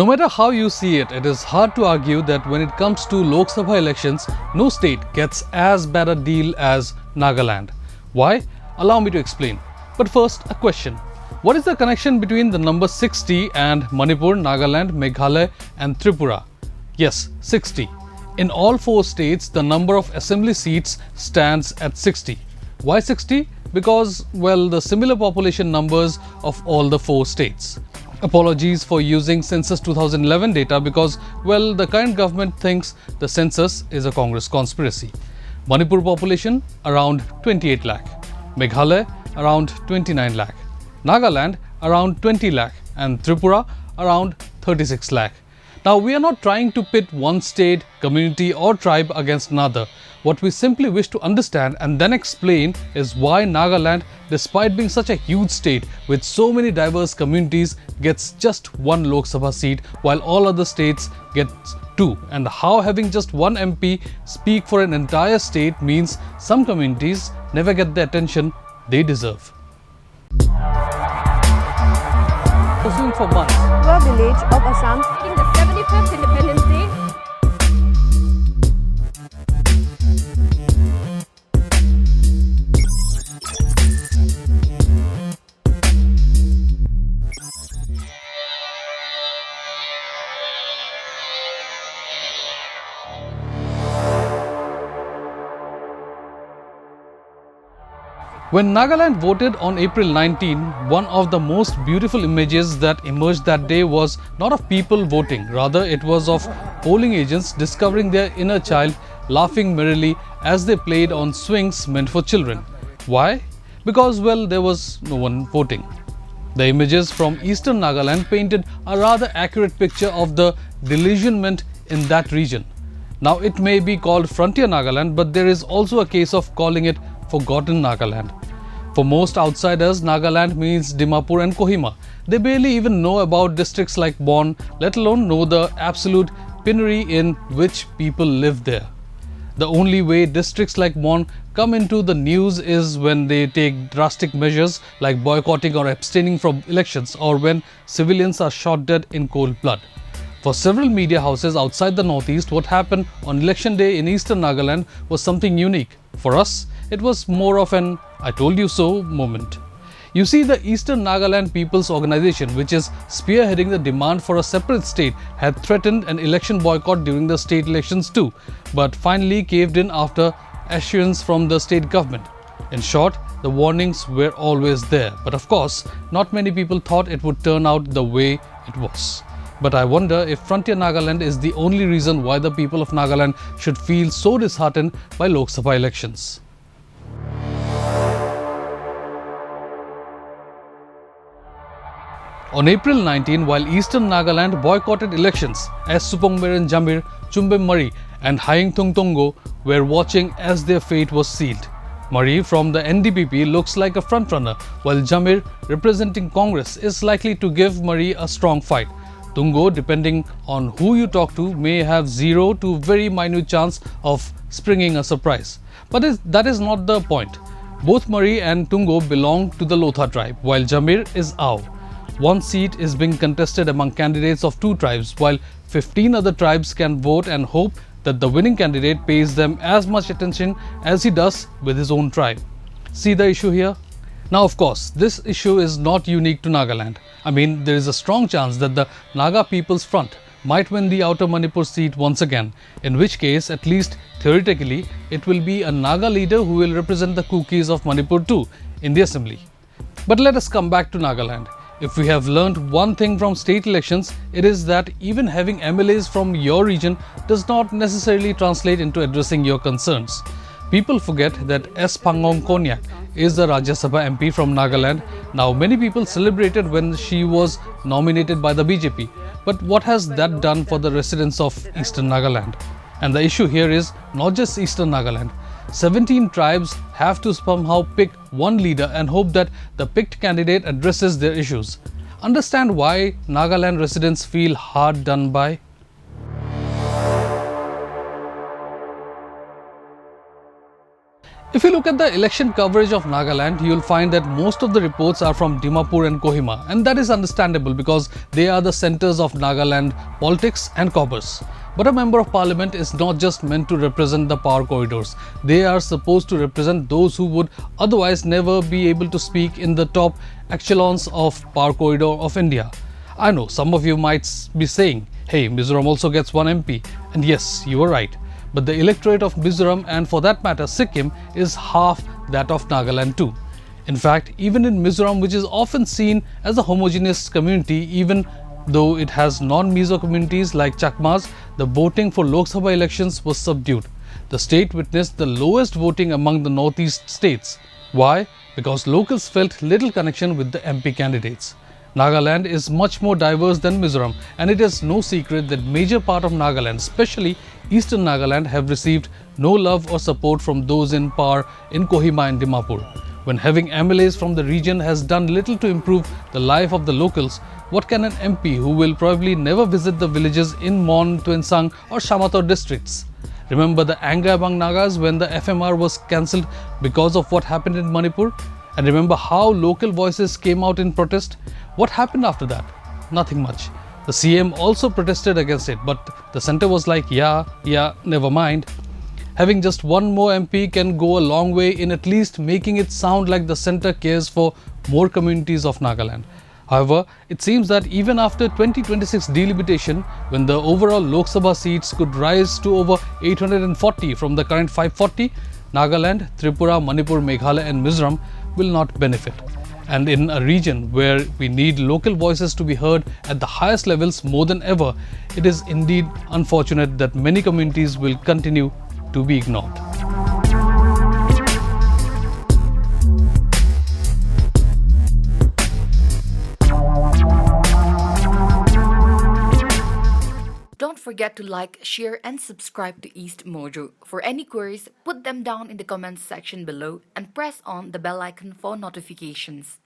No matter how you see it, it is hard to argue that when it comes to Lok Sabha elections, no state gets as bad a deal as Nagaland. Why? Allow me to explain. But first, a question. What is the connection between the number 60 and Manipur, Nagaland, Meghalaya and Tripura? Yes, 60. In all four states, the number of assembly seats stands at 60. Why 60? Because, well, the similar population numbers of all the four states. Apologies for using census 2011 data because, well, the current government thinks the census is a Congress conspiracy. Manipur population around 28 lakh. Meghalaya around 29 lakh. Nagaland around 20 lakh and Tripura around 36 lakh. Now, we are not trying to pit one state, community or tribe against another. What we simply wish to understand and then explain is why Nagaland, despite being such a huge state with so many diverse communities, gets just one Lok Sabha seat while all other states get two, and how having just one MP speak for an entire state means some communities never get the attention they deserve. Pursuing for months. A village of Assam. In the 75th Independence Day. When Nagaland voted on April 19, one of the most beautiful images that emerged that day was not of people voting, rather it was of polling agents discovering their inner child laughing merrily as they played on swings meant for children. Why? Because, well, there was no one voting. The images from eastern Nagaland painted a rather accurate picture of the delusionment in that region. Now, it may be called Frontier Nagaland, but there is also a case of calling it Forgotten Nagaland. For most outsiders, Nagaland means Dimapur and Kohima. They barely even know about districts like Bon, let alone know the absolute penury in which people live there. The only way districts like Bon come into the news is when they take drastic measures like boycotting or abstaining from elections, or when civilians are shot dead in cold blood. For several media houses outside the northeast, what happened on election day in eastern Nagaland was something unique. For us, it was more of an "I told you so" moment. You see, the Eastern Nagaland People's Organization, which is spearheading the demand for a separate state, had threatened an election boycott during the state elections too, but finally caved in after assurance from the state government. In short, the warnings were always there, but of course, not many people thought it would turn out the way it was. But I wonder if Frontier Nagaland is the only reason why the people of Nagaland should feel so disheartened by Lok Sabha elections. On April 19, while Eastern Nagaland boycotted elections, S. Supongmeren Jamir, Chumbem Mari and Haing Tungtongo were watching as their fate was sealed. Mari from the NDPP looks like a frontrunner, while Jamir, representing Congress, is likely to give Mari a strong fight. Tungo, depending on who you talk to, may have zero to very minute chance of springing a surprise. But that is not the point. Both Mari and Tungo belong to the Lotha tribe, while Jamir is Ao. One seat is being contested among candidates of two tribes, while 15 other tribes can vote and hope that the winning candidate pays them as much attention as he does with his own tribe. See the issue here? Now, of course, this issue is not unique to Nagaland. I mean, there is a strong chance that the Naga People's Front might win the Outer Manipur seat once again, in which case, at least theoretically, it will be a Naga leader who will represent the Kukis of Manipur too in the assembly. But let us come back to Nagaland. If we have learnt one thing from state elections, it is that even having MLAs from your region does not necessarily translate into addressing your concerns. People forget that S. Pangong Konyak is the Rajya Sabha MP from Nagaland. Now, many people celebrated when she was nominated by the BJP. But what has that done for the residents of Eastern Nagaland? And the issue here is not just Eastern Nagaland. 17 tribes have to somehow pick one leader and hope that the picked candidate addresses their issues. Understand why Nagaland residents feel hard done by? If you look at the election coverage of Nagaland, you will find that most of the reports are from Dimapur and Kohima, and that is understandable because they are the centers of Nagaland politics and commerce. But a member of parliament is not just meant to represent the power corridors. They are supposed to represent those who would otherwise never be able to speak in the top echelons of power corridor of India. I know some of you might be saying, hey, Mizoram also gets one MP. And yes, you are right. But the electorate of Mizoram and for that matter Sikkim is half that of Nagaland too. In fact, even in Mizoram, which is often seen as a homogeneous community, even though it has non-Mizo communities like Chakmas, the voting for Lok Sabha elections was subdued. The state witnessed the lowest voting among the northeast states. Why? Because locals felt little connection with the MP candidates. Nagaland is much more diverse than Mizoram, and it is no secret that major part of Nagaland, especially eastern Nagaland, have received no love or support from those in power in Kohima and Dimapur. When having MLAs from the region has done little to improve the life of the locals, what can an MP who will probably never visit the villages in Mon, Tuensang or Shamator districts? Remember the anger among Nagas when the FMR was cancelled because of what happened in Manipur? And remember how local voices came out in protest? What happened after that? Nothing much. The CM also protested against it, but the centre was like, yeah, never mind. Having just one more MP can go a long way in at least making it sound like the centre cares for more communities of Nagaland. However, it seems that even after 2026 delimitation, when the overall Lok Sabha seats could rise to over 840 from the current 540, Nagaland, Tripura, Manipur, Meghalaya and Mizoram will not benefit. And in a region where we need local voices to be heard at the highest levels more than ever, it is indeed unfortunate that many communities will continue to be ignored. Don't forget to like, share, and subscribe to EastMojo. For any queries, put them down in the comments section below and press on the bell icon for notifications.